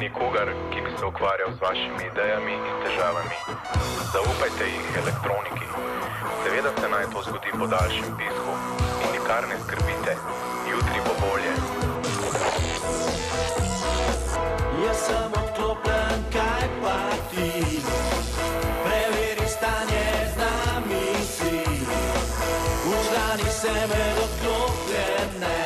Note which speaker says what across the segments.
Speaker 1: nikogar, ki bi se ukvarjal z vašimi idejami in težavami. Zaupajte jih elektroniki. Seveda se naj to zgodi po daljšem pisku. In nikar ne skrbite. Jutri bo bolje.
Speaker 2: Jaz sem odklopljen, kaj pa ti? Preveri stanje, z nami si. Vžgani se med odklopljene.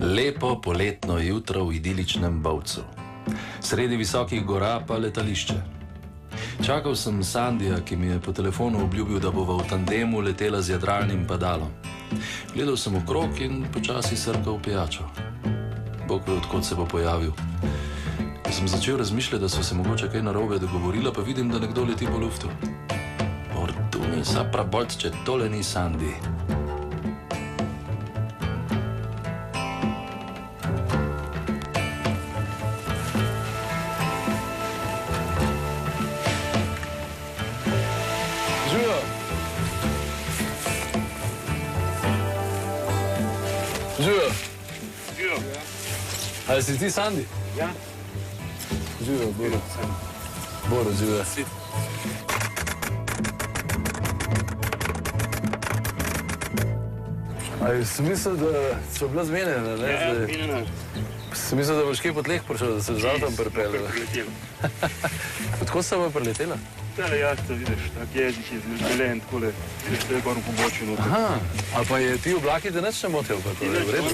Speaker 3: Lepo poletno jutro v idiličnem Bovcu. Sredi visokih gora pa letališče. Čakal sem Sandija, ki mi je po telefonu obljubil, da bova v tandemu letela z jadralnim padalom. Gledal sem okrog in počasi srkal pijačo. Bog ve, odkot se bo pojavil. Ko sem začel razmišljati, da so se mogoče kaj narobe dogovorila, pa vidim, da nekdo leti po luftu. Ordu mi sapra bolt, če tole ni Sandi.
Speaker 4: Živijo. Živijo. Ali si ti Sandi?
Speaker 5: Ja.
Speaker 4: Živijo, Boro. Boro, živijo. Ali si mislil, da so bila zmenjena, ne?
Speaker 5: Ja, zmenjena.
Speaker 4: Si mislil, da boš kaj po tleh prišel, da se z avtom pripeljal? Odkot sta pa priletela?
Speaker 5: Tale jahta, vidiš, tak jezik je zelen, takole, vidiš, to je gor v pobočju noter.
Speaker 4: Aha, a pa je ti oblaki, da neč ne motil, pa to je vredno?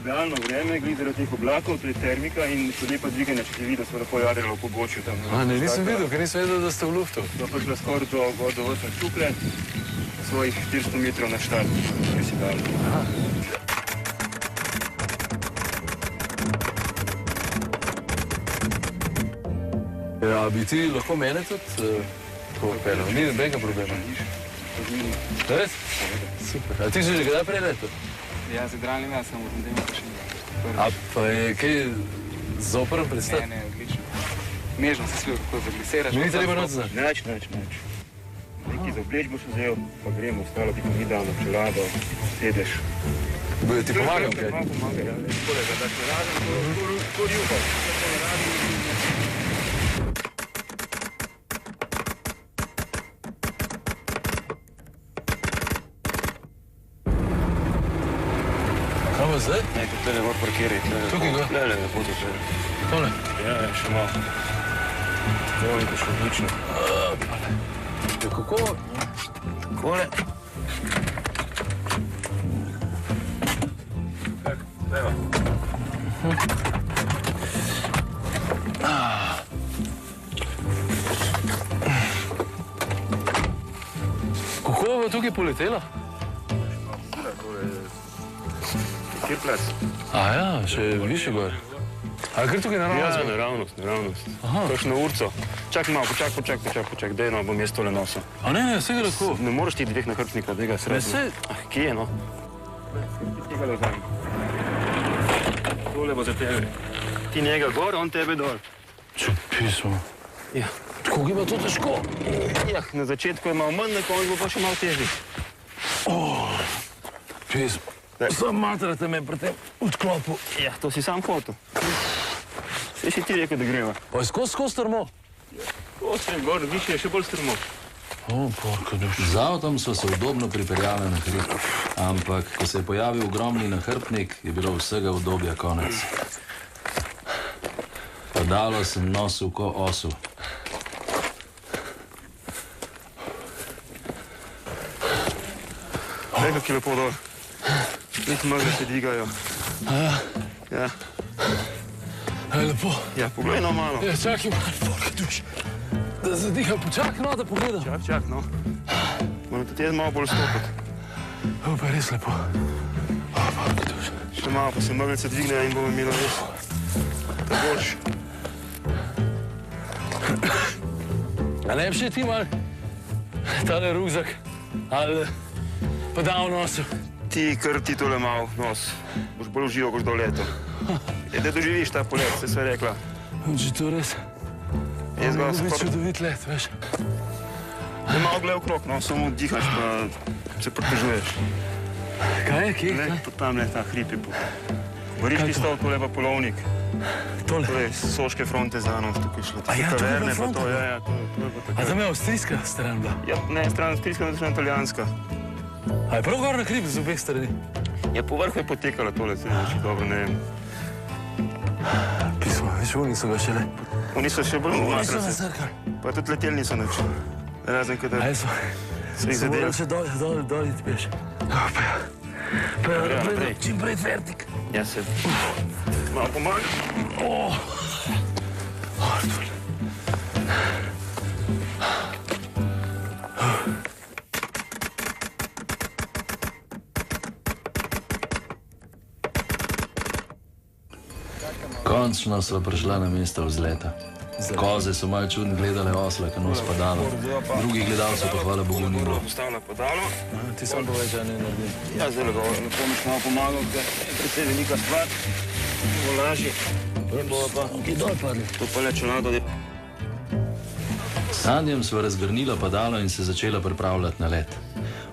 Speaker 5: Idealno vreme, glede zaradi teh oblakov, to je termika in so lepa dviganja, če ti vidi, da smo lahko jarjali v pobočju tam.
Speaker 4: A, ne, nisem videl, ker nisem vedel, da ste v luftu.
Speaker 5: To pa šla skoraj do vrsta Čukle, svojih 400 metrov na štart, ki si dal.
Speaker 4: Ja, bi ti lahko mene tudi popeljal? Ni nobenega problema. Res? Super. A ti si že kdaj prej letel?
Speaker 6: Ja, z jadralnim jaz sem v tandemu pa še nekaj.
Speaker 4: A pa je kaj zoprn predstav?
Speaker 6: Ne, odlično. Mežno se slil, kako zaglisiraš.
Speaker 4: Mi ni treba noč znati?
Speaker 5: Nič. Nekaj za obleč boš vzel, pa gremo, ostalo ti pa ni dano, čelado, sedeš.
Speaker 4: Ti pomagam kaj?
Speaker 5: Pomagaj, ja. Kolega, da se razen, to ljubav.
Speaker 4: Kaj bo zdaj?
Speaker 5: Ne, to ne mora parkirati.
Speaker 4: Tukaj go?
Speaker 5: Ne, bo to še.
Speaker 4: Tole?
Speaker 5: Ja, še malo. To je šlo odlično.
Speaker 4: Ja, kako?
Speaker 5: Takole. Leva.
Speaker 4: Kako bo tukaj poletela?
Speaker 5: Kjer ples?
Speaker 4: Ja, še više gor. A gre tukaj naravnost?
Speaker 5: Ja, naravnost. Kakšno urco. Čakaj malo, počakaj, dej, no, bom jaz tole nosil.
Speaker 4: A ne, vse gre lahko.
Speaker 5: Ne moreš ti dveh nahrbtnika, daj ga sredno. Kje je, no? Tega le vzamem. Tole bo za tebe. Ti njega gor, on tebe dol.
Speaker 4: Če pismo.
Speaker 5: Ja.
Speaker 4: Kako ima to težko?
Speaker 5: Ja, na začetku je malo manj, na koncu bo pa še malo težji.
Speaker 4: Čez. Sam matrate me pri tem odklopu.
Speaker 5: Ja, to si sam hotel. Vse si ti rekel, da greva.
Speaker 4: Pa je skozi strmo?
Speaker 5: Osem gor, više je še bolj strmo.
Speaker 4: O, porka duš.
Speaker 3: Z avtom so se udobno pripeljali na hrib, ampak ko se je pojavil ogromni nahrbtnik, je bilo vsega udobja konec. Padalo sem nosil ko osu.
Speaker 5: Glej, kak je lepo dol. Niti megle se dvigajo. Ja.
Speaker 4: Je lepo.
Speaker 5: Ja, poglej no malo.
Speaker 4: Ja, čakaj malo, porka duš. Da zadiham, počakaj no, da pogledam.
Speaker 5: Čak, no. Moram tudi jaz malo bolj stopiti.
Speaker 4: O, pa je res lepo. O, porka duš.
Speaker 5: Še malo pa se meglice dvignejo in bomo imeli res. Da boljš.
Speaker 4: A ne bi še ti mal tale rukzak ali pa dal nosil?
Speaker 5: Ti kar ti tole malo nos. Boš bolj užival, koš do leto. Da doživiš ta polet, se sve rekla.
Speaker 4: Če to res?
Speaker 5: Jaz ga
Speaker 4: Mogo biti
Speaker 5: skoraj...
Speaker 4: čudovit let, veš.
Speaker 5: Ne malo gled okrog, no, samo dihaš pa se pritežuješ.
Speaker 4: Kaj je, kje?
Speaker 5: Glej, pa tam le ta hrib je po... Goriški stol, tole pa Polovnik.
Speaker 4: Tole?
Speaker 5: Tole je Soške fronte za Anov, tukaj šlo.
Speaker 4: A ja, to je
Speaker 5: Taverne
Speaker 4: bila
Speaker 5: pa
Speaker 4: fronta?
Speaker 5: to, ja, to je pa
Speaker 4: A
Speaker 5: tako.
Speaker 4: tam je avstrijska stran bila?
Speaker 5: Ja, ne, stran avstrijska, ne stran italijanska.
Speaker 4: A je prav gor na hrib z obeh strani?
Speaker 5: Ja, po vrhu je potekala tole, se ne, dobro, ne vem.
Speaker 4: Pismo, veš, oni so ga šele.
Speaker 5: Oni so še bolj
Speaker 4: Oni so
Speaker 5: umaknili,
Speaker 4: nasrkali.
Speaker 5: pa tudi leteli niso nič. Razen,
Speaker 4: A
Speaker 5: kada
Speaker 4: je so?
Speaker 5: so jih
Speaker 4: So
Speaker 5: zadeli.
Speaker 4: morali še dol iti peš. Pa ja. Pa ja,
Speaker 5: Ja,
Speaker 4: naprej,
Speaker 5: naprej.
Speaker 4: čim prej tvertik.
Speaker 5: Ja, se malo pomaga.
Speaker 4: Artur.
Speaker 3: Končno sva prišla na mesto vzleta. Koze so malo čudno gledale osla, ki nos padalo. Drugih gledalcev pa hvala Bogu ni bilo.
Speaker 5: Postavlja podalo.
Speaker 4: Ti sam povej, če ne naredim.
Speaker 5: Ja, zelo lepo mi malo pomagal, ker je precej velika stvar. Bo lažje. In bo pa
Speaker 4: Ki dol padli.
Speaker 5: to pa le čelado.
Speaker 3: S Sandijem sva razgrnila padalo in se začela pripravljati na let.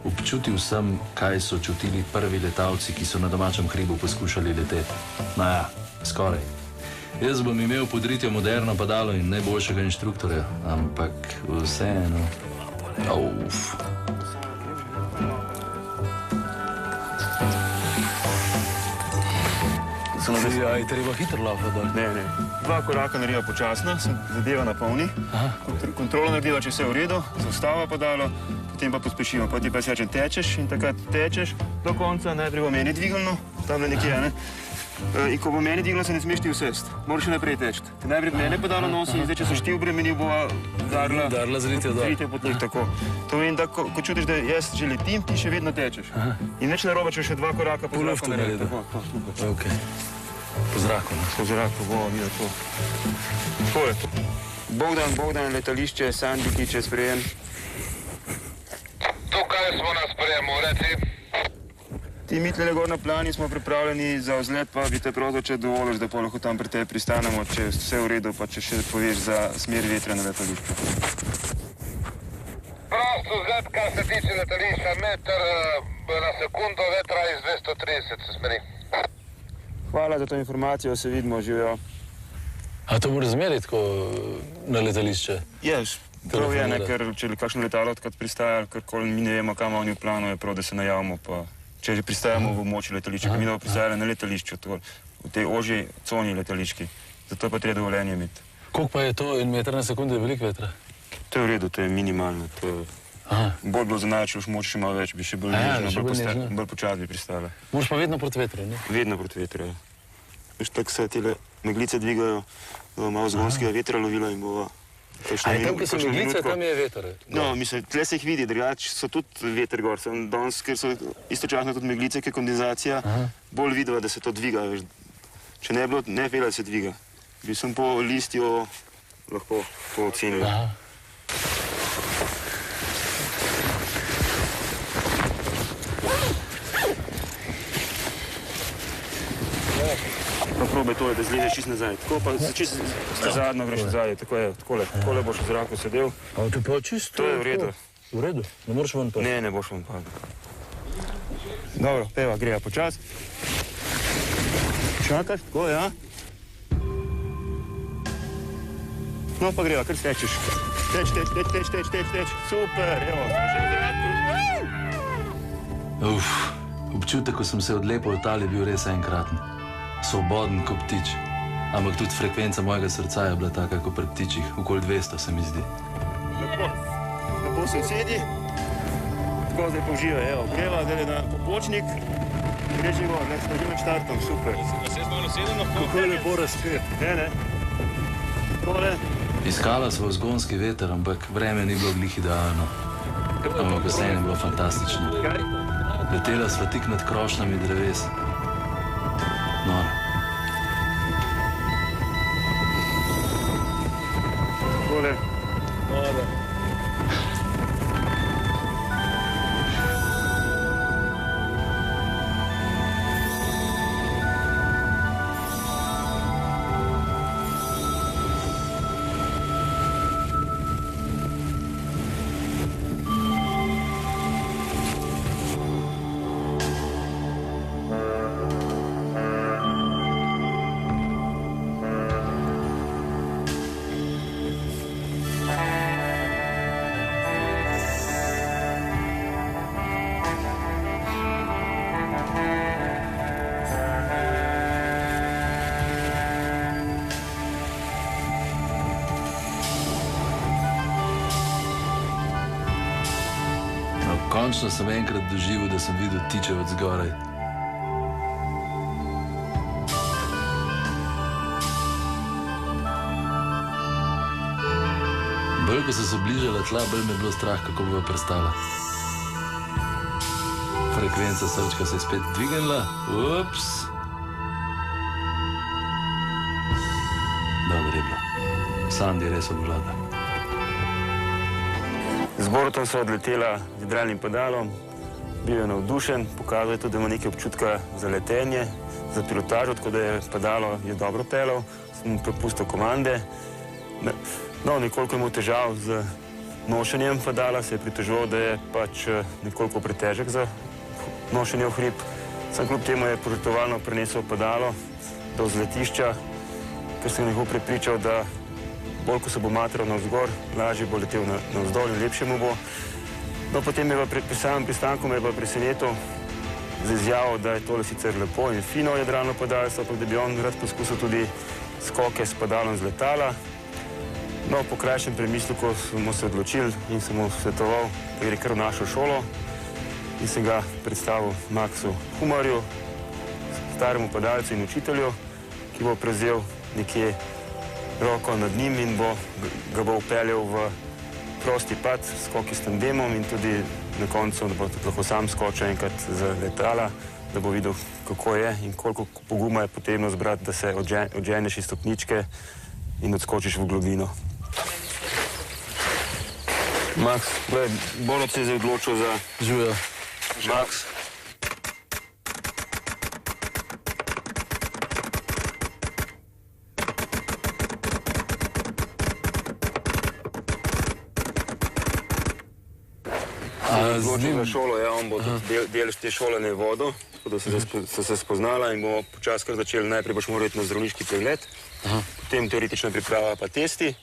Speaker 3: Občutil sem, kaj so čutili prvi letalci, ki so na domačem hribu poskušali leteti. No ja, skoraj. Jaz bom imel podritje moderno padalo in najboljšega inštruktorja, ampak vseeno. Uf.
Speaker 4: Ja, je treba hitro laufati dol.
Speaker 5: Ne. 2 koraka narediva počasno, sem zadeva napolni. Kontrolo narediva, če vse je v redu, zaustavlja podalo, potem pa pospešimo. Potem pa si rečem, tečeš in takrat tečeš do konca, najprej bo meni dvigalno, tam nekje, ne? In ko bo meni dvigalno, se ne smeš ti usest. Moraš še naprej teči. Najprej mene podalo nosi in zdaj, če se ti obremenil, bo
Speaker 4: Darla zritje dol.
Speaker 5: Zritje pot njih tako. To vem, da ko čutiš, da jaz že letim, ti še vedno tečeš. In nič narobe, če še 2 koraka po
Speaker 4: luftu
Speaker 5: zraku narediš.
Speaker 4: naredil.
Speaker 5: Tako, super.
Speaker 4: Ok. Po zraku, ne?
Speaker 5: Po zraku bomo videli to. Tako je. Bogdan, letališče, Sandiki, če sprejem.
Speaker 7: Tukaj smo na sprejemu, reci.
Speaker 5: Ti mi tle gor na plani smo pripravljeni za vzlet, pa bi te prosil, če dovoliš, da pa lahko tam pri tebi pristanemo, če je vse v redu, pa če še poveš za smer vetra na letališču.
Speaker 7: Prost vzlet, kar se tiče letališča, meter na sekundo vetra iz 230 se smeri.
Speaker 5: Hvala za to informacijo, se vidimo, živijo.
Speaker 4: A to mora zmeriti tako na letališče?
Speaker 5: Ješ, prav je, ne, ker če kakšno letalo odkrat pristaja, karkoli mi ne vemo, kam oni v planu, je prav, da se najavimo, pa če že pristajamo v območju letališča, ker mi da pristajali na letališču, v tej ožji coni letališki. Zato pa treba dovoljenje imeti.
Speaker 4: Koliko pa je to in meter na sekundo je veliko vetra?
Speaker 5: To je v redu, to je minimalno. Bolj bilo za največ, moče še malo več, bi še bolj nežno, bolj počas bi pristala.
Speaker 4: Moraš pa vedno proti vetru, ne?
Speaker 5: Vedno proti vetru, ja. Veš, tako se tele meglice dvigajo, malo zgonskega vetra lovilo in bo...
Speaker 4: A je tam, ko so meglice, tam je veter?
Speaker 5: No, mislim, tle se jih vidi, drugače so tudi veter gor. Danes, ker so istočasno tudi meglice, ker je kondenzacija, bolj videla, da se to dviga, veš. Če ne bi bilo, ne vela, da se dviga. Bi sem po listju lahko to ocenil. Pa probaj tole, da zlezeš čist nazaj. Tako pa čist zadnjo greš nazaj, tako je, takole boš v zraku sedel.
Speaker 4: A to pa čisto?
Speaker 5: To je v redu.
Speaker 4: V redu? Ne moraš ven pa?
Speaker 5: Ne boš ven padel. Dobro, peva, greva počas. Čakaš, tako, ja. No, pa greva, kar stečeš. Teč. Super, evo.
Speaker 3: Občutek, ko sem se odlepil od tal, je bil res enkraten. Svoboden kot ptič. Ampak tudi frekvenca mojega srca je bila taka kot pri ptičih. Okoli 200 se mi zdi.
Speaker 5: Lepo se usedi. Tako zdaj poživaj, evo. Greva, zdaj na pobočnik. Greži gor, ne, smo že med štartom, super.
Speaker 8: Se malo sedem na pol.
Speaker 5: Kako je lepo razpet. Ne. Tole.
Speaker 3: Iskala sva vzgonski veter, ampak vreme ni bilo glih idealno. Ampak vseeno je bilo fantastično. Letela sva tik nad krošnjami dreves. Nora.
Speaker 5: Tole.
Speaker 8: Nora.
Speaker 3: Končno sem enkrat doživel, da sem videl tiče od zgoraj. Bolj, ko so se bližala tla, bolj me je bilo strah, kako bo prestala. Frekvenca srčka se je spet dvignila. Ups. Dobro je bilo. Sandi je res obvlada.
Speaker 5: Z Borutom so odletela z jadralnim padalom, bil je navdušen, pokazal je tudi, da ima nekaj občutka za letenje, za pilotažo, tako da je padalo je dobro pelal, sem mu prepustil komande. No, nekoliko imel težav z nošenjem padala, se je pritoževal, da je pač nekoliko pretežek za nošenje v hrib. Sam kljub temu je požrtvovalno prenesel padalo do vzletišča, ker sem nekako prepričal, da bolj, ko se bo materal navzgor, lažje bo letel navzdol in lepše mu bo. No, potem je pri samem pristanku me je presenetil z izjavo, da je tole sicer lepo in fino jadralno padalstvo, ampak da bi on rad poskusil tudi skoke s padalom z letala. No, po krajšem premisleku smo se odločili in sem mu svetoval, da gre kar v našo šolo in sem ga predstavil Maxu Humarju, staremu padalcu in učitelju, ki bo prevzel nekje roko nad njim in ga bo upeljal v prosti pad, skoki s tandemom in tudi na koncu, da bo lahko sam skočil enkrat z letala, da bo videl, kako je in koliko poguma je potrebno zbrati, da se odženeš iz stopničke in odskočiš v globino. Max, gledaj, Borut se je zdaj odločil za...
Speaker 4: Živijo.
Speaker 5: Max. Odločil za šolo, ja, on bo del te šole ne vodil, tako da so se spoznala in bomo počasi kar začeli. Najprej boš moral iti na zdravniški pregled, potem teoretična priprava pa testi,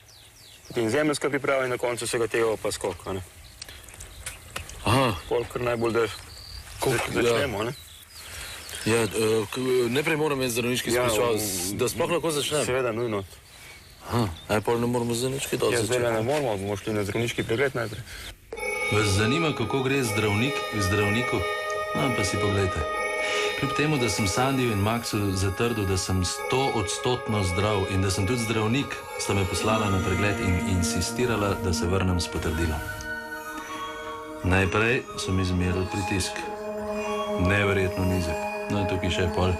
Speaker 5: potem zemljska priprava in na koncu vsega tega pa skok, a ne?
Speaker 4: Aha.
Speaker 5: Kar najbolj, da začnemo, ne?
Speaker 4: Ja, najprej moram jaz zdravniški spričeval, da sploh lahko začnem.
Speaker 5: Seveda, nujno.
Speaker 4: Aha, pol ne moramo zdravniški dol začeti.
Speaker 5: Ja, zdaj ne moramo, bomo šli na zdravniški pregled najprej.
Speaker 3: Vas zanima, kako gre zdravnik k zdravniku? No, pa si pogledajte. Kljub temu, da sem Sandiju in Maxu zatrdil, da sem 100% zdrav in da sem tudi zdravnik, sta me poslala na pregled in insistirala, da se vrnem s potrdilom. Najprej so mi izmerili pritisk. Neverjetno nizek. No, tukaj še je pol,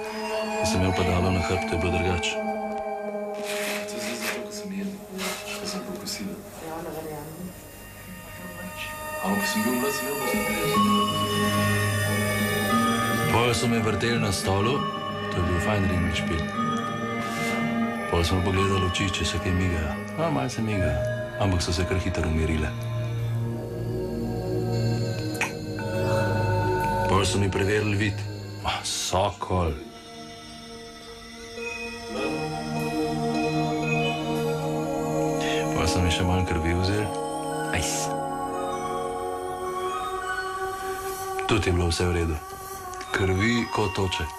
Speaker 3: ki sem imel padalo na hrbtu, je bilo drugače. To je zdaj zato, ko sem jedel, ko sem pokosila. Ja, ne verjamem. Ampak sem bil mlad, sem imel pa sem Pojo so me vrteli na stolu, to je bil fajn ringni špil. Pojo smo pogledali oči, če se kaj migajo. Malo se migajo, ampak so se kar hitro umirile. Pojo Pol so mi preverili vid. Sokol. Pa so mi še manj krvi vzeli. Ajs. Tudi je bilo vse v redu. Krvi kot toče.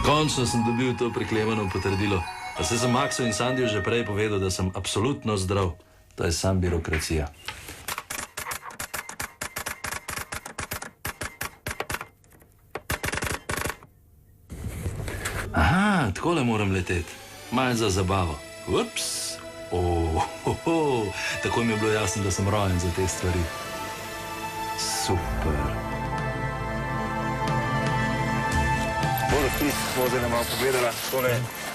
Speaker 3: Končno sem dobil to preklemano potrdilo. Pa se sem Maksu in Sandiju že prej povedal, da sem absolutno zdrav. To je sam birokracija. Aha, takole moram leteti. Malj za zabavo. Ups. Tako mi je bilo jasno, da sem rojen za te stvari. Super.
Speaker 5: Bodo ti vozili malo povedala,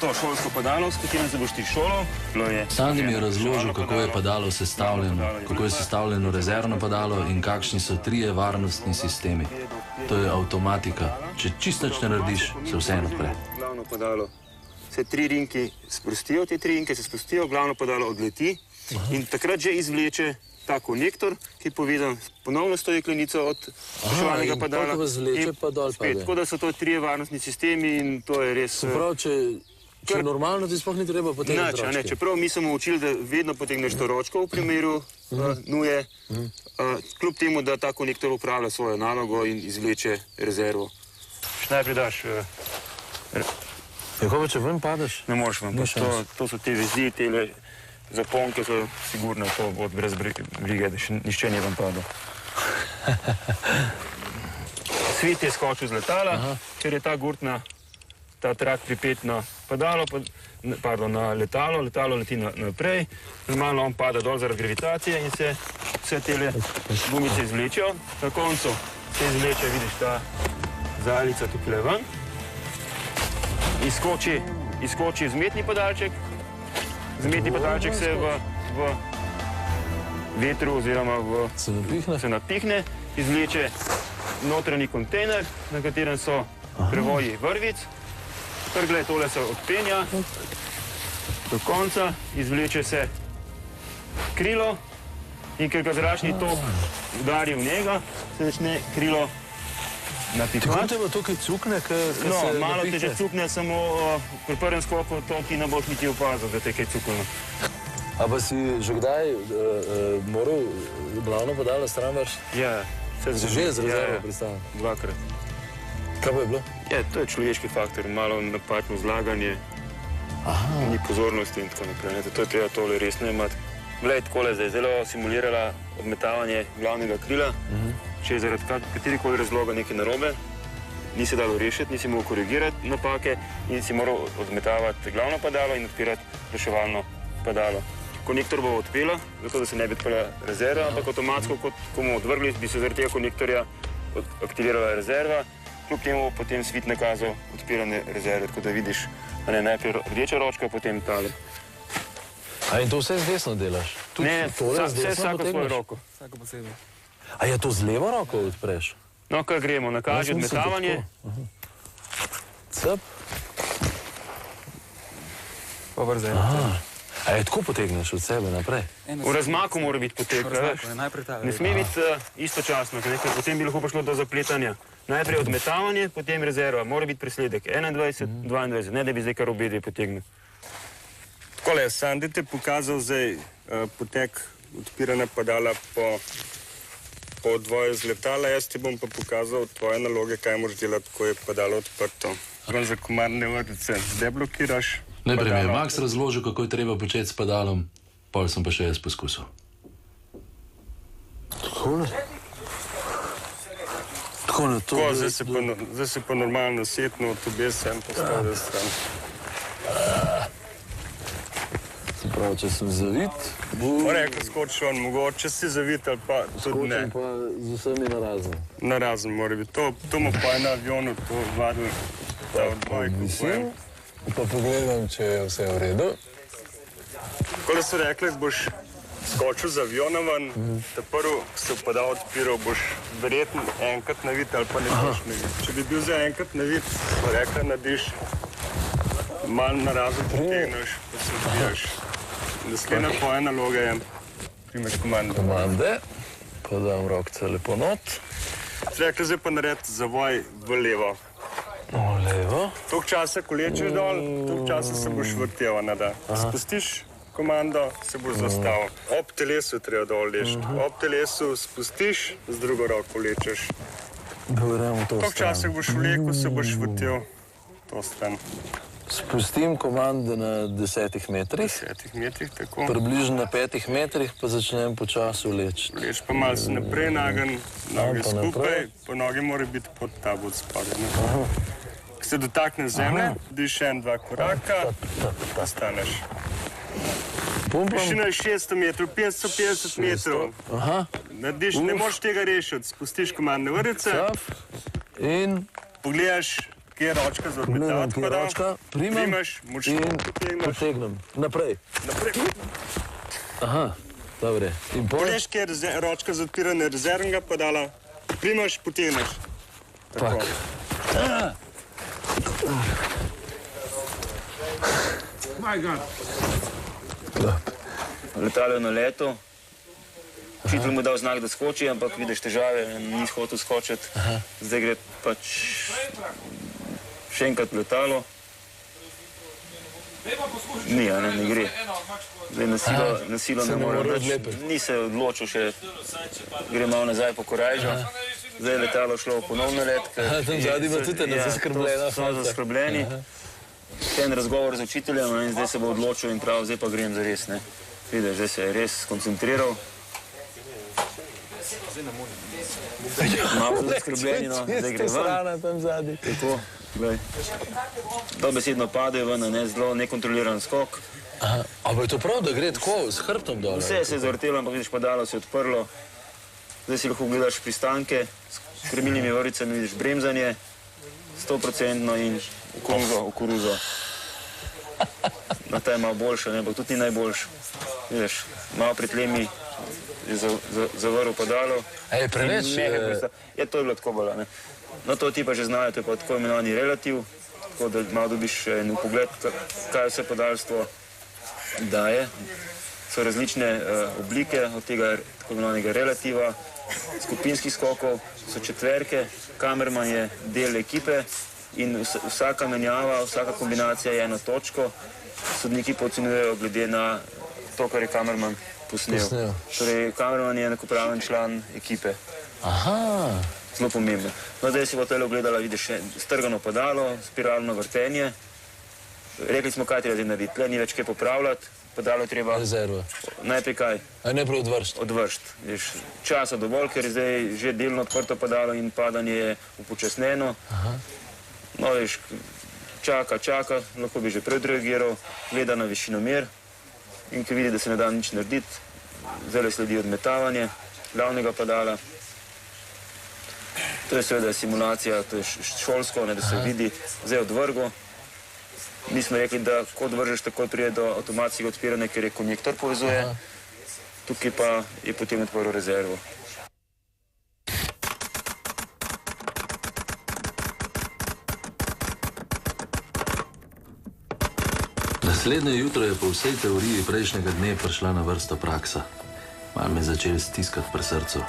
Speaker 5: to šolsko padalo, s katerim se boš ti šolal.
Speaker 3: Sandi mi je razložil, kako je padalo sestavljeno, kako je sestavljeno rezervno padalo in kakšni so trije varnostni sistemi. To je avtomatika. Če čisto nič ne narediš, se vseeno odpre.
Speaker 5: Glavno padalo se 3 rinki sprostijo, te 3 rinke se sprostijo, glavno padalo odleti in takrat že izvleče ta konektor, ki je povezan ponovno s to jeklenico od reševalnega padala.
Speaker 4: Aha, in potem zvleče pa dol pade.
Speaker 5: Tako da so to 3 varnostni sistemi in to je res...
Speaker 4: Se pravi, če normalno ti sploh ni treba potegniti ročke.
Speaker 5: Ne, čeprav mi smo učili, da vedno potegneš to ročko v primeru nuje, kljub temu, da ta konektor upravlja svojo nalogo in izvleče rezervo. Najprej daš...
Speaker 4: Kako pa če ven padeš?
Speaker 5: Ne moreš ven, to so te vezi, tele zaponke so sigurno to od brez brige, da še nišče ni ven padel. Svit je skočil z letala, ker je ta gurtna, ta trak pripet na padalo, pardon, na letalo, letalo leti naprej, normalno on pada dol zaradi gravitacije in se vse tele gumice izvlečejo. Na koncu se izvleče, vidiš ta zalica tukaj ven, izskoči vzmetni padalček, vzmetni padalček se v vetru oziroma se napihne, izvleče notranji kontejner, na katerem so prevoji vrvic. Prgle tole se odpenja do konca, izvleče se krilo in ker ga zračni tok udari v njega, se začne krilo napihvati.
Speaker 4: Tako te bo tukaj cukne, kaj se napihne?
Speaker 5: No, malo te že cukne, samo pri prvem skoku to ti ne boš niti opazil, da te kaj cukne.
Speaker 4: A pa si že kdaj moral glavno padalo stran vrš?
Speaker 5: Ja.
Speaker 4: Si že z rezervo pristavil?
Speaker 5: 2-krat.
Speaker 4: Kaj pa je bilo?
Speaker 5: Ja, to je človeški faktor, malo napačno zlaganje, ni pozornosti in tako naprej. To je treba tole resno imati. Glej, takole zdaj zelo simulirala odmetavanje glavnega krila. Če je zaradi katerikoli razloga nekaj narobe, nisi dalo rešiti, nisi mogel korigirati napake in si moral odmetavati glavno padalo in odpirati reševalno padalo. Konektor bo odpela, zato da se ne bi odprla rezerva, ampak avtomatsko, ko bomo odvrgli, bi se zaradi tega konektorja aktivirala rezerva, kljub temu potem svit nakazal odpirane rezerve, tako da vidiš najprej rdeča ročka, potem tale.
Speaker 4: A in to vse z desno delaš?
Speaker 5: Ne, vse vsako svojo roko.
Speaker 6: Vsako posebej.
Speaker 4: A je to z levo roko odpreš?
Speaker 5: No, kaj gremo, nakaži odmetavanje.
Speaker 4: Cep.
Speaker 6: Pa vrzel.
Speaker 4: A je tako potegneš od sebe naprej?
Speaker 5: V razmaku mora biti potekla, veš? Ne sme biti istočasno, ker potem bi lahko prišlo do zapletanja. Najprej odmetavanje, potem rezerva. Mora biti presledek 21, 22, ne da bi zdaj kar obedje potegnil.
Speaker 9: Takole, Sandi ti je pokazal zdaj potek odpiranja padala po odvoju z letala, jaz ti bom pa pokazal tvoje naloge, kaj moraš delati, ko je padalo odprto. Za komarne vrtice deblokiraš.
Speaker 3: Najprej mi je Max razložil, kako je treba početi s padalom, pol sem pa še jaz poskusil.
Speaker 4: Takole?
Speaker 9: Tako, zdaj se pa normalno setno od obe sem postavil stran.
Speaker 4: Se pravi, če sem zavit,
Speaker 9: Rekel, skoči on, mogoče si zavit ali pa tudi ne.
Speaker 4: skočim pa z vsemi na razen.
Speaker 9: Na razen mora biti. To mu pa je na avionu to vadil ta odboj.
Speaker 4: Mislim, pa pogledam, če je vse v redu.
Speaker 9: Tako da so rekli, boš skočil z aviona ven, ta prvi, ko se bo padal odpiral, boš verjetno enkrat navit ali pa ne boš navit. Če bi bil za enkrat navit, pa rekla, narediš, malo narazen potegneš, pa se odbijaš. Naslednja tvoja naloga je, primaš komando.
Speaker 4: Komande, pa dam rokce lepo not.
Speaker 9: Rekla, zdaj pa naredi zavoj v levo.
Speaker 4: V levo.
Speaker 9: Toliko časa, ko lečeš dol, toliko časa se boš vrtel, da spustiš komando, se boš zastavil. Ob telesu treba dol lešiti. Ob telesu spustiš, z drugo roko lečeš.
Speaker 4: Govorimo to
Speaker 9: Toliko časa, ko boš vlekel, se boš vrtel to stran.
Speaker 4: Spustim komande na 10 metrih.
Speaker 9: 10 metrih, tako.
Speaker 4: Približno na 5 metrih pa začnem počasi vleči.
Speaker 9: Leš pa malo se naprej nagen, noge skupaj, pa noge mora biti pod tabo od spodaj. Ko se dotakne zemlje, diš 1-2 koraka, pa staneš. Višina je 600 metrov, 550 metrov. Narediš, ne moreš tega rešiti, spustiš komandne vrvice.
Speaker 4: In
Speaker 9: pogledaš, kje je ročka za odmetavati padal. Primaš, močno
Speaker 4: potegnem. Naprej. Aha, dobre. In
Speaker 9: pogledaš, kje je ročka za odpiranje rezervnega padala. Primaš, potegneš. Tako.
Speaker 10: Letalo je na letu. Učitelj mu je dal znak, da skoči, ampak vidiš težave, ni hotel skočiti. Zdaj gre pač še enkrat letalo. Ni, ne gre. Zdaj na silo ne more več. Ni se odločil še, gre malo nazaj po korajžu. Zdaj je letalo šlo v ponovno let.
Speaker 4: Tam zadnji bo tudi zaskrbljena.
Speaker 10: So zaskrbljeni. En razgovor z učiteljem in zdaj se bo odločil in prav, zdaj pa grem za res. Vidiš, zdaj se je res skoncentriral. Malo zaskrbljeni, zdaj gre ven. Tako, glej. Dobesedno padejo ven, zelo nekontroliran skok.
Speaker 4: A bo je to prav, da gre tako s hrbtom dol?
Speaker 10: Vse se je zavrtelo, ampak vidiš, padalo se je odprlo. Zdaj si lahko gledaš pristanke, s krmilnimi vrvicami vidiš bremzanje, 100% in v koruzo. Ta je malo boljša, ampak tudi ni najboljša. Vidiš, malo pri tlemi je zavrl padalo.
Speaker 4: Ej, preveč?
Speaker 10: Ja, to je bilo tako bolj. No, to ti pa že znajo, to je pa tako imenovani relativ, tako da malo dobiš en pogled, kaj vse padalstvo daje. So različne oblike od tega tako imenovanega relativa, skupinskih skokov, so četverke, kamerman je del ekipe in vsaka menjava, vsaka kombinacija je eno točko. Sodniki pa ocenjujejo glede na to, kar je kamerman posnel. Torej, kamerman je enakopraven član ekipe.
Speaker 4: Aha.
Speaker 10: Zelo pomembno. No, zdaj si bo tole ogledala, vidiš strgano padalo, spiralno vrtenje. Rekli smo, kaj treba zdaj narediti. Tle ni več kaj popravljati, padalo je treba...
Speaker 4: Rezerva.
Speaker 10: Najprej kaj?
Speaker 4: Najprej odvršt.
Speaker 10: Odvršt. Časa dovolj, ker je zdaj že delno odprto padalo in padanje je upočasneno. No, veš, čaka, lahko bi že predreagiral, gleda na višinomer in ko vidi, da se ne da nič narediti, zdaj sledi odmetavanje glavnega padala. To je seveda simulacija, to je šolsko, da se vidi, zdaj odvrgo. Mi smo rekli, da ko odvržeš, takoj prije do avtomatskega odpiranja, ker je konjektor povezuje, tukaj pa je potem odprl rezervo.
Speaker 3: Naslednje jutro je po vsej teoriji prejšnjega dne prišla na vrsto praksa. Malo me je začel stiskati pri srcu.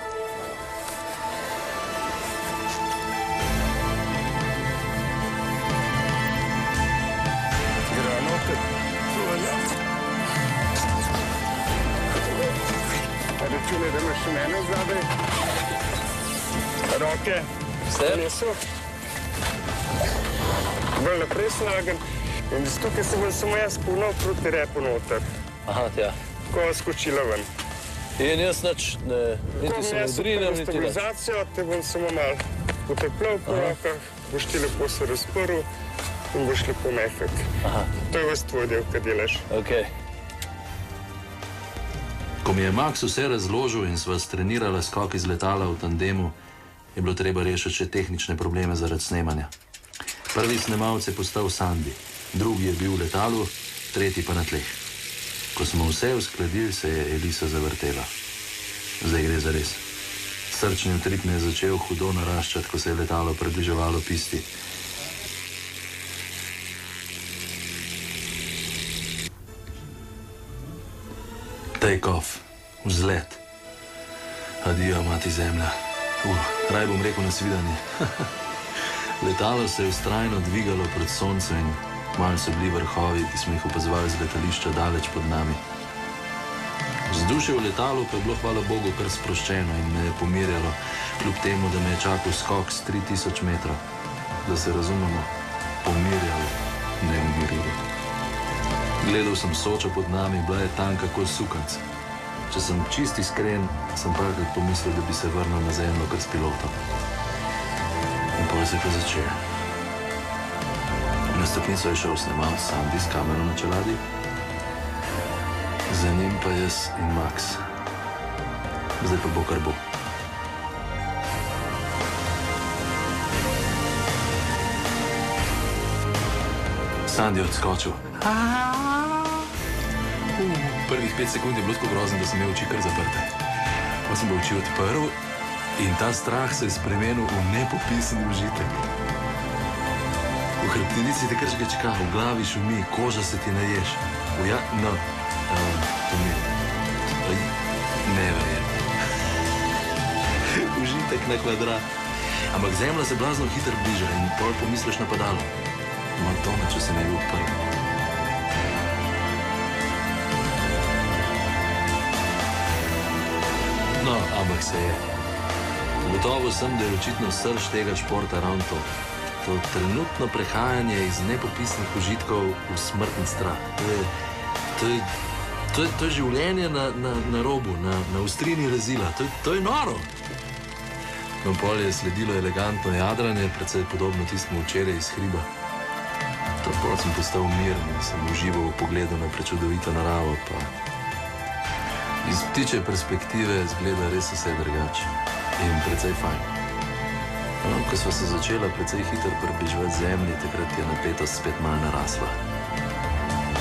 Speaker 9: Račune, da imaš še mene zadaj. Roke v telesu. Bolj naprej snagen. In tukaj se bom samo jaz pognal proti repu noter.
Speaker 4: Aha, tja.
Speaker 9: Ko je skočila ven.
Speaker 4: In jaz niti se ne odrinem, niti ne.
Speaker 9: Stabilizacijo, te bom samo malo poteplal po rokah, boš ti lepo se razprl in boš lepo mehek. To je vas tvoj del, kaj delaš.
Speaker 4: Okej.
Speaker 3: Ko mi je Max vse razložil in sva strenirala skok iz letala v tandemu, je bilo treba rešiti še tehnične probleme zaradi snemanja. Prvi snemalec je postal Sandy, drugi je bil v letalu, tretji pa na tleh. Ko Ko smo vse uskladili, se je Elisa zavrtela. Zdaj gre za res. Srčni utrip me je začel hudo naraščati, ko se je letalo približevalo pisti. Take off, vzlet. Adijo, mati zemlja. Raj bom rekel nasvidenje. Letalo se je vztrajno dvigalo pred soncem in malo so bili vrhovi, ki smo jih opazovali z letališča daleč pod nami. Vzdušje v letalu pa je bilo, hvala Bogu, kar sproščeno in me je pomirjalo, kljub temu, da me je čakal skok s 3000 metrov. Da se razumemo, pomirjalo, ne umirilo. Gledal sem Sočo pod nami, bila je tanka kot sukanc. Če sem čist iskren, sem parkrat pomislil, da bi se vrnil na zemljo kar s pilotom. In potem se je pa začel. Na stopnico je šel snemal Sandy s kamero na čeladi, za njim pa jaz in Max. Zdaj pa bo, kar bo. Sandy je odskočil. Prvih 5 sekund je bilo tako grozno, da sem imel oči kar zaprte. Pa sem oči odprl in ta strah se je spremenil v nepopisen užitek. V hrbtenici te krčka, v glavi šumi, koža se ti naješ. To mi je neverjetno. Užitek na kvadrat. Ampak zemlja se blazno hitro bliža in pol pomisliš na padalo. Matona, če se ne bi odprl. No, ampak se je. Gotovo sem, da je očitno srž tega športa ravno to. To trenutno prehajanje iz nepopisnih užitkov v smrtni strah. To je življenje na robu, na ostrini rezila. To je noro. No, pol je sledilo elegantno jadranje, precej podobno tistemu včeraj iz hriba. Tako sem postal miren in sem užival v pogledu na prečudovito naravo, pa iz ptiče perspektive zgleda res vse drugače in precej fajn. No, ko sva se začela precej hitro približevati zemlji, takrat je napetost spet malo narasla.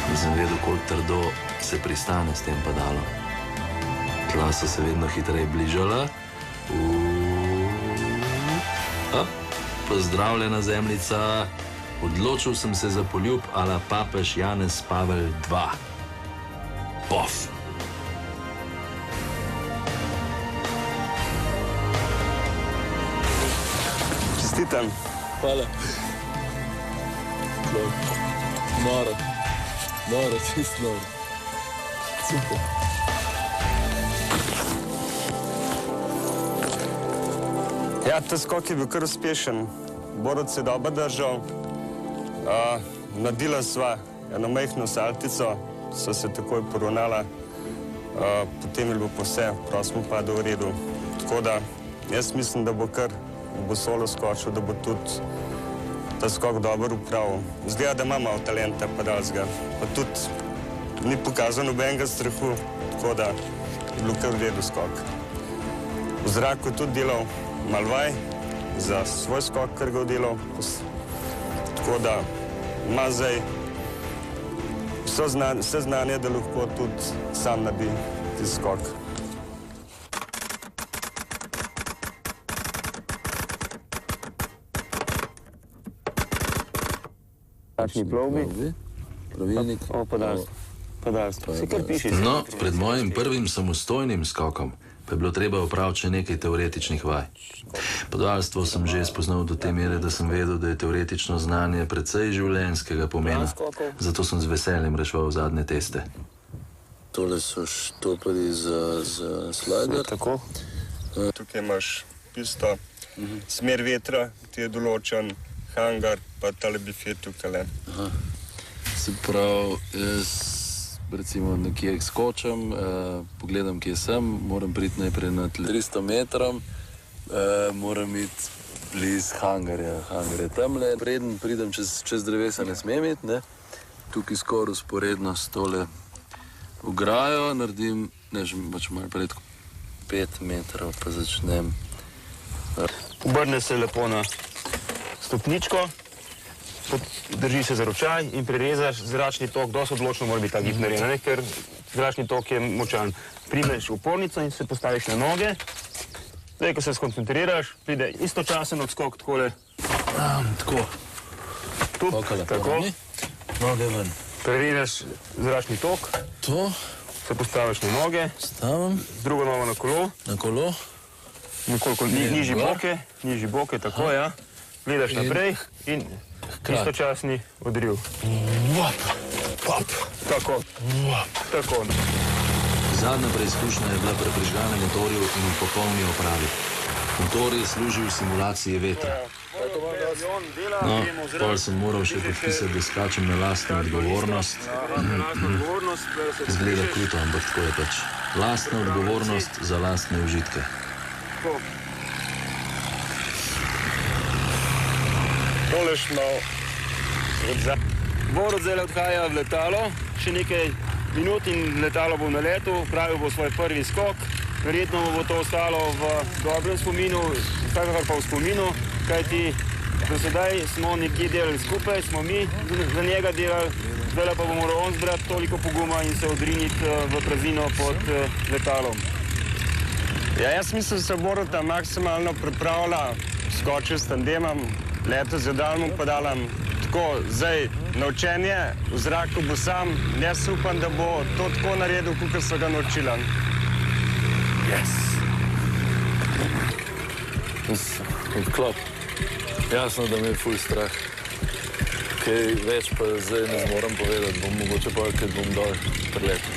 Speaker 3: Nisem vedel, koliko trdo se pristane s tem padalom. Tla so se vedno hitreje bližala. Pozdravljena zemljica. Odločil sem se za poljub a la papež Janez Pavel II. Pof!
Speaker 9: Čestitam.
Speaker 4: Hvala. Noro. Noro, čist noro. Super.
Speaker 9: Ja, ta skok je bil kar uspešen. Borut se je dobro držal. Naredila sva eno majhno saltico, so se takoj poravnala. Potem je bilo pa vse, prav smo padli v redu. Tako da jaz mislim, da bo kar bo solo skočil, da bo tudi ta skok dobro upravil. Zgleda, da ima malo talenta padalskega, pa tudi ni pokazal nobenega strahu, tako da je bilo kar v redu skok. V zraku je tudi delal malo vaj za svoj skok, kar ga je delal, tako da ima zdaj vse znanje, da lahko tudi sam naredi tisti skok. Takšni plovbi.
Speaker 4: Pravilnik.
Speaker 9: Padalstvo. Si kar piši.
Speaker 3: No, pred mojim prvim samostojnim skokom pa je bilo treba opraviti še nekaj teoretičnih vaj. Padalstvo sem že spoznal do te mere, da sem vedel, da je teoretično znanje precej življenjskega pomena. Zato sem z veseljem reševal zadnje teste.
Speaker 4: Tole so štopari za slider.
Speaker 9: Tako. Tukaj imaš pisto, smer vetra, ti je določen, hangar, pa tale bifet tukaj.
Speaker 4: Se pravi, jaz recimo nekje skočim, pogledam, kje sem, moram priti najprej na 300 metrov, moram iti bliz hangarja. Hangar je tamle. Preden pridem čez drevesa, ne smem iti, ne? Tukaj skoraj usporedno s tole ograjo naredim, ne, že malo pred 5 metrov, pa začnem.
Speaker 5: Obrne se lepo na stopničko, drži se za ročaj in prerezaš zračni tok, dosti odločno mora biti ta gib narejen, ker zračni tok je močan. Primeš v opornico in se postaviš na noge. Zdaj, ko se skoncentriraš, pride istočasen odskok takole.
Speaker 4: Tako.
Speaker 5: Tu, tako.
Speaker 4: Noge ven.
Speaker 5: Preverjaš zračni tok.
Speaker 4: To.
Speaker 5: Se postaviš na noge.
Speaker 4: Stavim.
Speaker 5: Z drugo nogo na kolo.
Speaker 4: Na kolo.
Speaker 5: Nekoliko nižji boke, tako, ja. Gledaš naprej in istočasni odriv. Tako.
Speaker 3: Zadnja preizkušnja je bila pri prižganem motorju in v popolni opravi. Motor je služil v simulaciji vetra. No, pol sem moral še podpisati, da skačem na lastno odgovornost. Zgleda kruto, ampak tako je pač. Lastna odgovornost za lastne užitke.
Speaker 5: Toleš malo. Borut zdaj odhaja v letalo, še nekaj minut in letalo bo na letu, pravil bo svoj prvi skok. Verjetno bo to ostalo v dobrem spominu, vsakakor pa v spominu, kajti do sedaj smo nekje delali skupaj, smo mi za njega delali, zdaj pa bo moral on zbrati toliko poguma in se odriniti v praznino pod letalom.
Speaker 9: Ja, jaz mislim, da se Boruta maksimalno pripravlja, skočil s tandemom, leto z jedalnim padalom. Tako, zdaj, naučenje, v zraku bo sam, jaz upam, da bo to tako naredil, kot so ga naučila.
Speaker 4: Yes. Odklop. Jasno, da me je ful strah. Kaj več pa zdaj ne zmoram povedati, bom mogoče pa, kad bom dol priletel.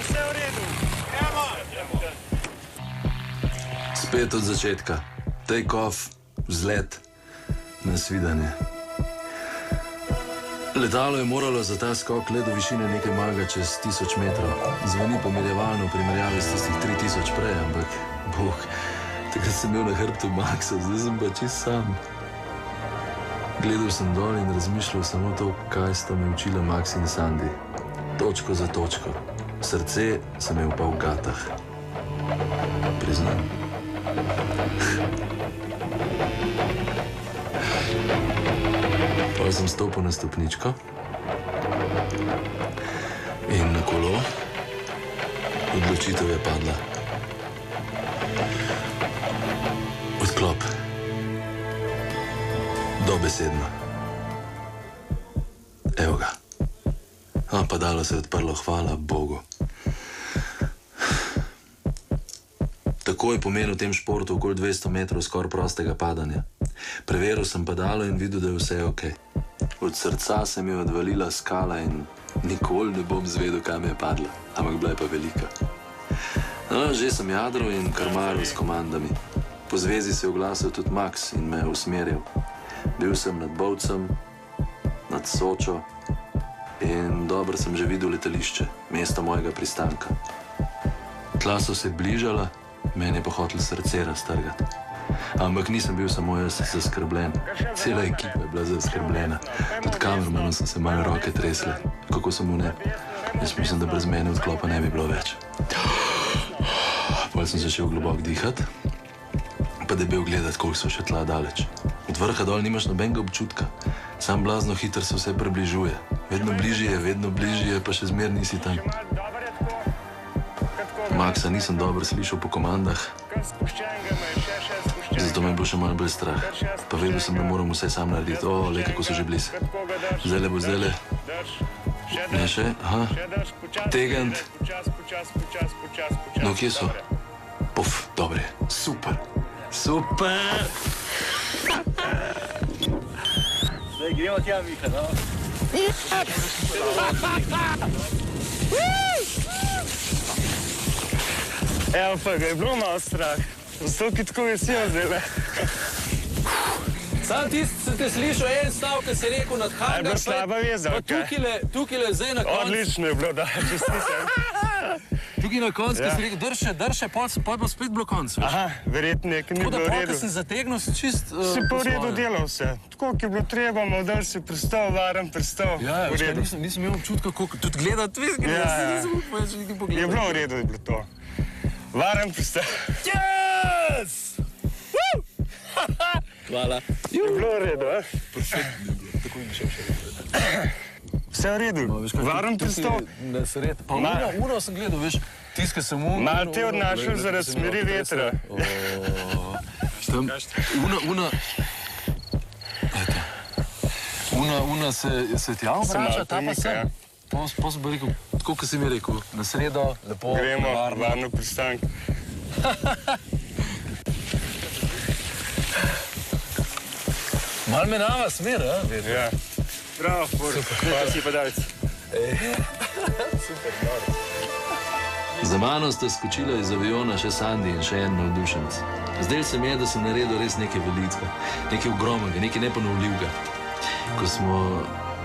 Speaker 5: Vse v redu.
Speaker 3: Spet od začetka. Take off, vzlet, nasvidenje. Letalo je moralo za ta skok le do višine nekaj malega čez 1000 metrov. Zveni pomirjevalno v primerjavi s tistih 3000 prej, ampak bog, takrat sem imel na hrbtu Maxa, zdaj sem pa čist sam. Gledal sem dol in razmišljal samo to, kaj sta me učila Max in Sandy. Točko za točko. Srce sem imel pa v gatah. Priznam. Pa sem stopil na stopničko in na kolo. Odločitev je padla. Odklop. Dobesedno. Evo ga. Padalo se je odprlo, hvala Bogu. Tako je pomenil v tem športu okoli 200 metrov skoraj prostega padanja. Preveril sem padalo in videl, da je vse ok. Od srca se mi je odvalila skala in nikoli ne bom zvedel, kam je padla, ampak bila je pa velika. No, že sem jadral in krmaril s komandami. Po zvezi se je oglasil tudi Max in me je usmeril. Bil sem nad Bovcem, nad Sočo in dobro sem že videl letališče, mesto mojega pristanka. Tla so se bližala, meni je pa hotel srce raztrgati. Ampak nisem bil samo jaz zaskrbljen. Cela ekipa je bila zaskrbljena. Pod kamermanom so se malo roke tresle. Kako sem mu ne? Jaz mislim, da brez mene odklopa ne bi bilo več. Potem sem začel globoko dihati, pa debel gledati, koliko so še tla daleč. Od vrha dol nimaš nobenega občutka. Sam blazno hitro se vse približuje. Vedno bližje, pa še zmer nisi tam. Maxa nisem dobro slišal po komandah, zato me je bilo še malo bolj strah. Pa vedel sem, da moram vse sam narediti. O, le kako so že blizu. Zdajle bo zdajle. Ne še? Aha. Tegant. No, kje so? Puf, dobre. Super. Super!
Speaker 5: Zdaj gremo tja, Miha, no?
Speaker 9: Evo pa ga je bilo malo strah. Zato, ki tako vesel zdaj.
Speaker 3: Sam tisti, sem te slišal en stav, ki si rekel nad hangar.
Speaker 9: Je bila slaba veza, okej.
Speaker 3: Tukaj zdaj na koncu.
Speaker 9: Odlično je bilo, da, čestitam.
Speaker 3: Tukaj na koncu, ki si rekel, drše, pol bo spet bilo konc.
Speaker 9: Aha, verjetno nekaj ni bilo v redu.
Speaker 3: Tako da si zategnil, si čist
Speaker 9: si po redu delal vse. Tako, ki je bilo treba, malo dal si pristal, varen pristal.
Speaker 3: Ja, nisem imel občutka, koliko tudi gledati, vizgi, nisem upal, če nekaj pogledal.
Speaker 9: Je bilo v redu, je bilo to. Varen pristal.
Speaker 3: Yes!
Speaker 9: Hvala. Je bilo v redu,
Speaker 3: Perfektno je bilo, tako in še.
Speaker 9: Vse v redu. Varen pristop.
Speaker 4: Na sred. Pa uno sem gledal, veš, tiske sem uno.
Speaker 9: Mal te odnašal zaradi smeri vetra.
Speaker 4: Una se tja obrača, ta pa se. Pos bi rekel, tako kot si mi rekel, na sredo, lepo,
Speaker 9: Gremo, varno pristank.
Speaker 4: Mal menava smer, a?
Speaker 9: Ja. Bravo, hvala si padalec.
Speaker 4: Super, dobro.
Speaker 3: Za mano sta skočila iz aviona še Sandi in še en navdušenec. Zdaj se mi je, da sem naredil res nekaj velikega, nekaj ogromnega, nekaj neponovljivega. Ko smo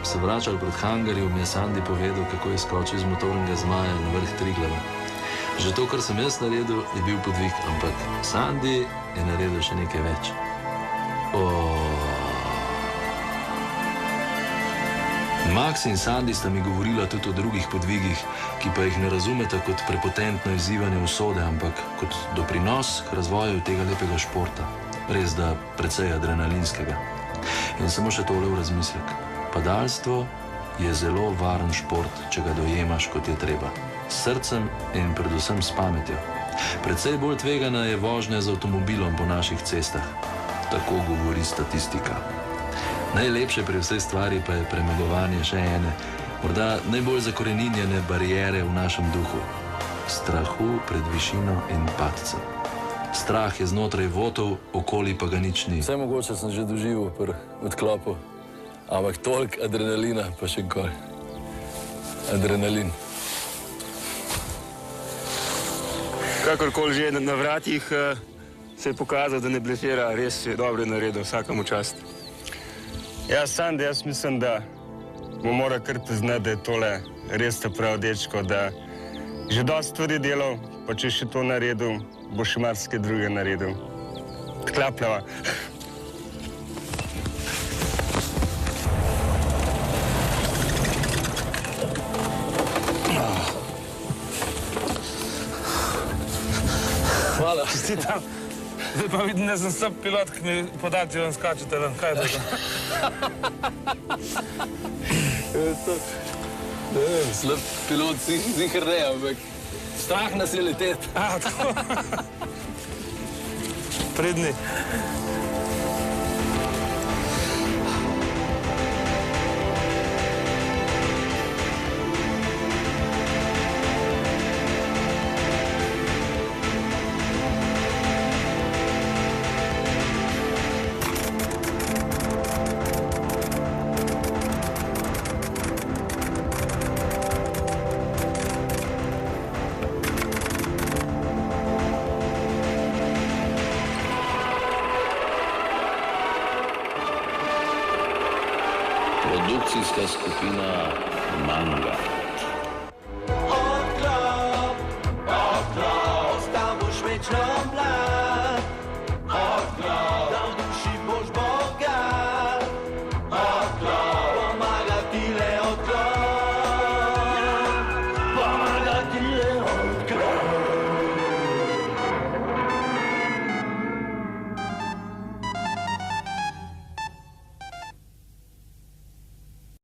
Speaker 3: se vračali pred hangarjem, mi je Sandi povedal, kako je skočil iz motornega zmaja na vrh Triglava. Že to, kar sem jaz naredil, je bil podvig, ampak Sandi je naredil še nekaj več. Max in Sandi sta mi govorila tudi o drugih podvigih, ki pa jih ne razumeta kot prepotentno izzivanje usode, ampak kot doprinos k razvoju tega lepega športa. Res da precej adrenalinskega. In samo še tole v razmislek. Padalstvo je zelo varen šport, če ga dojemaš, kot je treba. S srcem in predvsem s pametjo. Precej bolj tvegana je vožnja z avtomobilom po naših cestah. Tako govori statistika. Najlepše pri vsej stvari pa je premagovanje še ene, morda najbolj zakoreninjene bariere v našem duhu. Strahu pred višino in padcem. Strah je znotraj votov, okoli pa ga nič ni.
Speaker 4: Vse mogoče sem že doživel pri odklopu, ampak toliko adrenalina pa še gor. Adrenalin.
Speaker 9: Kakorkoli že na vratih se je pokazal, da ne blefira, res je dobro naredil, vsakemu čast. Ja, Sandi, jaz mislim, da mu mora kar priznati, da je tole res ta prav dečko, da že dosti stvari delal, pa če še to naredil, bo še marsikaj druge naredil. Klapljava.
Speaker 4: Hvala.
Speaker 6: Čestitam. Zdaj pa vidim, da sem slab pilot, ki mi podatki vam skačete ven. Kaj je to?
Speaker 4: Ne vem, slab pilot zihar ne, ampak strah nas je leteti.
Speaker 6: Tako. Predni.
Speaker 3: Produkcijska skupina Manga.